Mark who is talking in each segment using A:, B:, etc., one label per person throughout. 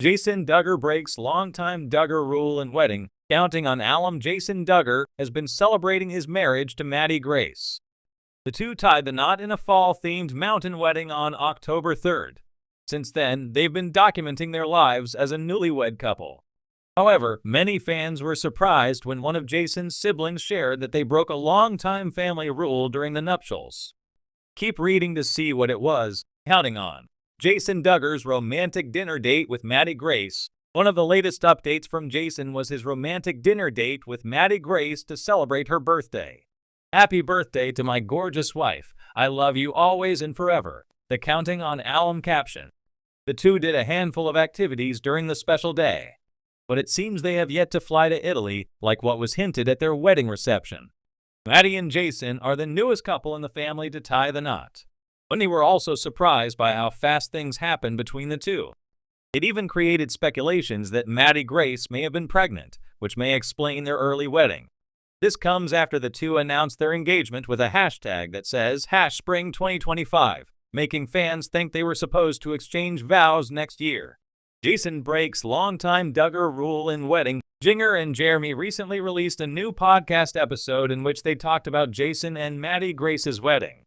A: Jason Duggar breaks longtime Duggar rule in wedding. Counting on alum, Jason Duggar has been celebrating his marriage to Maddie Grace. The two tied the knot in a fall-themed mountain wedding on October 3rd. Since then, they've been documenting their lives as a newlywed couple. However, many fans were surprised when one of Jason's siblings shared that they broke a long-time family rule during the nuptials. Keep reading to see what it was. Counting on Jason Duggar's romantic dinner date with Maddie Grace. One of the latest updates from Jason was his romantic dinner date with Maddie Grace to celebrate her birthday. "Happy birthday to my gorgeous wife. I love you always and forever," the Counting on alum caption. The two did a handful of activities during the special day, but it seems they have yet to fly to Italy, like what was hinted at their wedding reception. Maddie and Jason are the newest couple in the family to tie the knot. Many were also surprised by how fast things happened between the two. It even created speculations that Maddie Grace may have been pregnant, which may explain their early wedding. This comes after the two announced their engagement with a hashtag that says #Spring2025, making fans think they were supposed to exchange vows next year. Jason breaks longtime Duggar rule in wedding. Duggar and Jeremy recently released a new podcast episode in which they talked about Jason and Maddie Grace's wedding.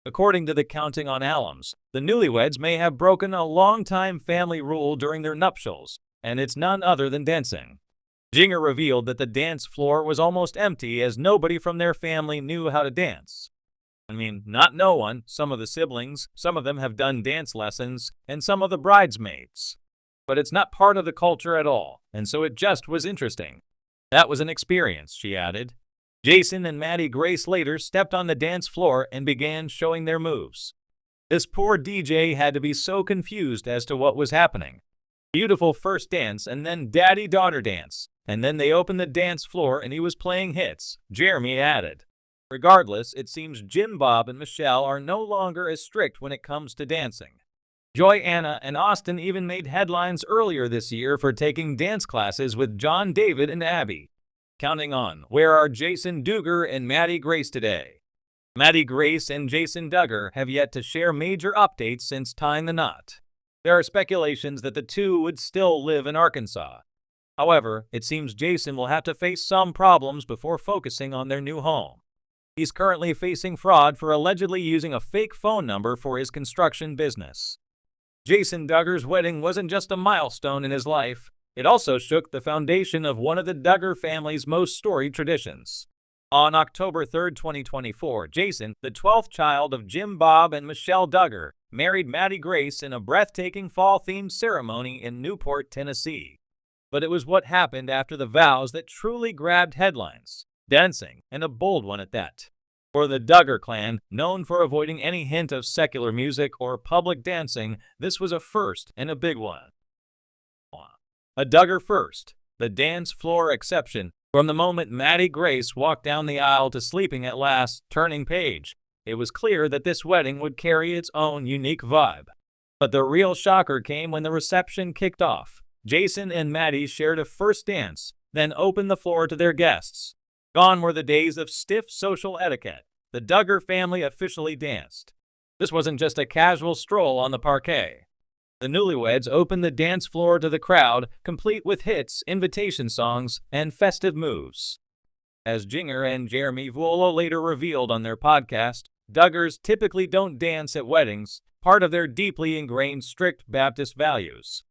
A: According to the Counting on alums, the newlyweds may have broken a long-time family rule during their nuptials, and it's none other than dancing. Duggar revealed that the dance floor was almost empty as nobody from their family knew how to dance. I mean, not no one, some of the siblings, some of them have done dance lessons, and some of the bridesmaids. But it's not part of the culture at all, and so it just was interesting. "That was an experience," she added. Jason and Maddie Grace later stepped on the dance floor and began showing their moves. This poor DJ had to be so confused as to what was happening. Beautiful first dance and then daddy-daughter dance, and then they opened the dance floor and he was playing hits, Jeremy added. Regardless, it seems Jim Bob and Michelle are no longer as strict when it comes to dancing. Joy Anna and Austin even made headlines earlier this year for taking dance classes with John David and Abby. Counting on, where are Jason Duggar and Maddie Grace today? Maddie Grace and Jason Duggar have yet to share major updates since tying the knot. There are speculations that the two would still live in Arkansas. However, it seems Jason will have to face some problems before focusing on their new home. He's currently facing fraud for allegedly using a fake phone number for his construction business. Jason Duggar's wedding wasn't just a milestone in his life. It also shook the foundation of one of the Duggar family's most storied traditions. On October 3, 2024, Jason, the 12th child of Jim Bob and Michelle Duggar, married Maddie Grace in a breathtaking fall-themed ceremony in Newport, Tennessee. But it was what happened after the vows that truly grabbed headlines. Dancing, and a bold one at that. For the Duggar clan, known for avoiding any hint of secular music or public dancing, this was a first and a big one. A Duggar first, the dance floor exception. From the moment Maddie Grace walked down the aisle to sleeping at last, turning page, it was clear that this wedding would carry its own unique vibe. But the real shocker came when the reception kicked off. Jason and Maddie shared a first dance, then opened the floor to their guests. Gone were the days of stiff social etiquette. The Duggar family officially danced. This wasn't just a casual stroll on the parquet. The newlyweds opened the dance floor to the crowd, complete with hits, invitation songs, and festive moves. As Duggar and Jeremy Vuolo later revealed on their podcast, Duggars typically don't dance at weddings, part of their deeply ingrained strict Baptist values.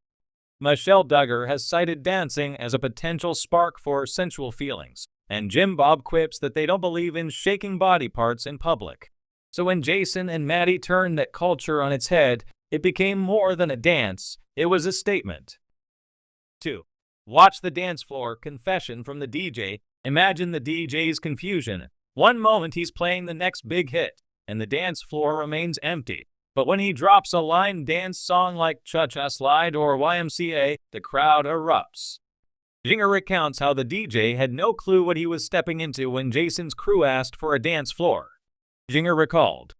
A: Michelle Duggar has cited dancing as a potential spark for sensual feelings, and Jim Bob quips that they don't believe in shaking body parts in public. So when Jason and Maddie turned that culture on its head, it became more than a dance, it was a statement. 2. Watch the dance floor confession from the DJ. Imagine the DJ's confusion. One moment he's playing the next big hit, and the dance floor remains empty. But when he drops a line dance song like Cha-Cha Slide or YMCA, the crowd erupts. Duggar recounts how the DJ had no clue what he was stepping into when Jason's crew asked for a dance floor. Duggar recalled,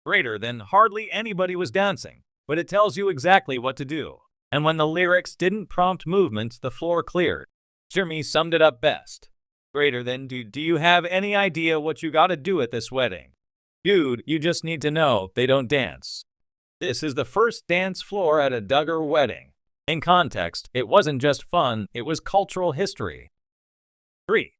A: "Greater than hardly anybody was dancing, but it tells you exactly what to do. And when the lyrics didn't prompt movement, the floor cleared." Jeremy summed it up best. "Greater than, do you have any idea what you gotta do at this wedding? Dude, you just need to know they don't dance." This is the first dance floor at a Duggar wedding. In context, it wasn't just fun, it was cultural history. 3.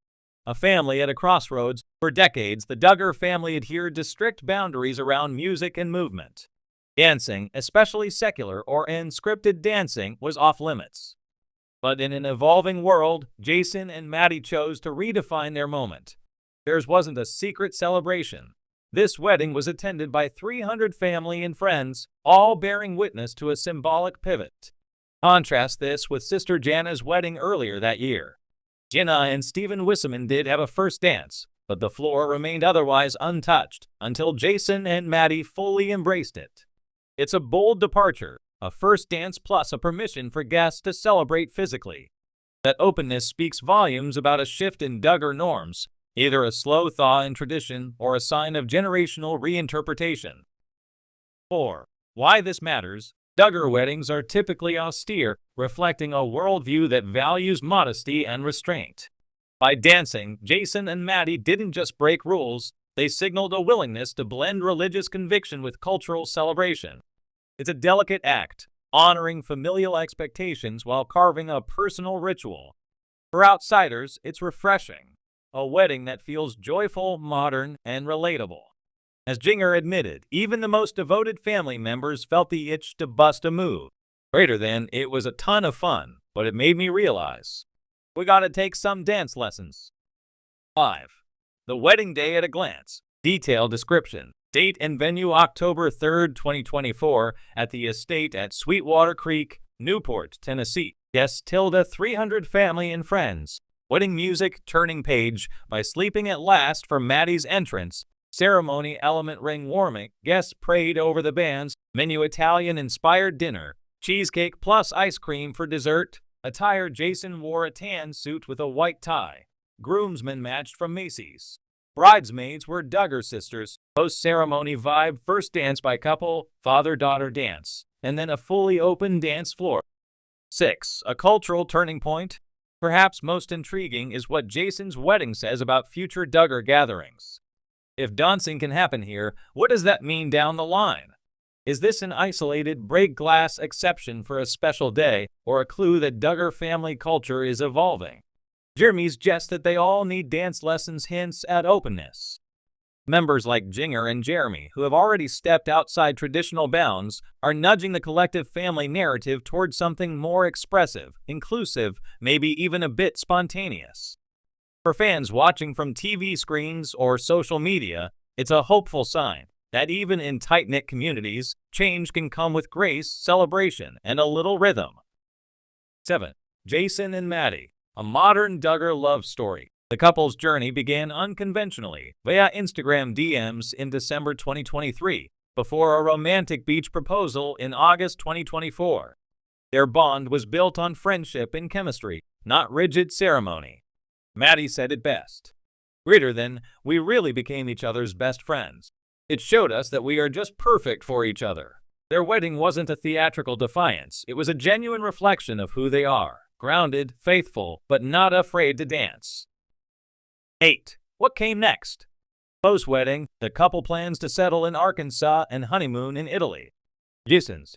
A: A family at a crossroads. For decades, the Duggar family adhered to strict boundaries around music and movement. Dancing, especially secular or unscripted dancing, was off-limits. But in an evolving world, Jason and Maddie chose to redefine their moment. Theirs wasn't a secret celebration. This wedding was attended by 300 family and friends, all bearing witness to a symbolic pivot. Contrast this with Sister Jana's wedding earlier that year. Jenna and Stephen Wisseman did have a first dance, but the floor remained otherwise untouched until Jason and Maddie fully embraced it. It's a bold departure, a first dance plus a permission for guests to celebrate physically. That openness speaks volumes about a shift in Duggar norms, either a slow thaw in tradition or a sign of generational reinterpretation. 4. Why this matters. Duggar weddings are typically austere, reflecting a worldview that values modesty and restraint. By dancing, Jason and Maddie didn't just break rules, they signaled a willingness to blend religious conviction with cultural celebration. It's a delicate act, honoring familial expectations while carving a personal ritual. For outsiders, it's refreshing. A wedding that feels joyful, modern, and relatable. As Jinger admitted, even the most devoted family members felt the itch to bust a move. Greater than, it was a ton of fun, but it made me realize, we gotta take some dance lessons. 5. The wedding day at a glance. Detailed description. Date and venue October 3, 2024, at the estate at Sweetwater Creek, Newport, Tennessee. Guests 300 family and friends. Wedding music, turning page, by sleeping at last for Maddie's entrance. Ceremony, element ring warming. Guests prayed over the bands. Menu, Italian-inspired dinner. Cheesecake plus ice cream for dessert. Attire, Jason wore a tan suit with a white tie. Groomsmen matched from Macy's. Bridesmaids were Duggar sisters. Post-ceremony vibe, first dance by couple, father-daughter dance, and then a fully open dance floor. 6. A cultural turning point. Perhaps most intriguing is what Jason's wedding says about future Duggar gatherings. If dancing can happen here, what does that mean down the line? Is this an isolated break-glass exception for a special day, or a clue that Duggar family culture is evolving? Jeremy suggests that they all need dance lessons, hints at openness. Members like Jinger and Jeremy, who have already stepped outside traditional bounds, are nudging the collective family narrative towards something more expressive, inclusive, maybe even a bit spontaneous. For fans watching from TV screens or social media, it's a hopeful sign that even in tight-knit communities, change can come with grace, celebration, and a little rhythm. 7. Jason and Maddie. A modern Duggar love story. The couple's journey began unconventionally via Instagram DMs in December 2023, before a romantic beach proposal in August 2024. Their bond was built on friendship and chemistry, not rigid ceremony. Maddie said it best. Greater than, we really became each other's best friends. It showed us that we are just perfect for each other. Their wedding wasn't a theatrical defiance, it was a genuine reflection of who they are. Grounded, faithful, but not afraid to dance. 8. What came next? Post-wedding, the couple plans to settle in Arkansas and honeymoon in Italy. Jason's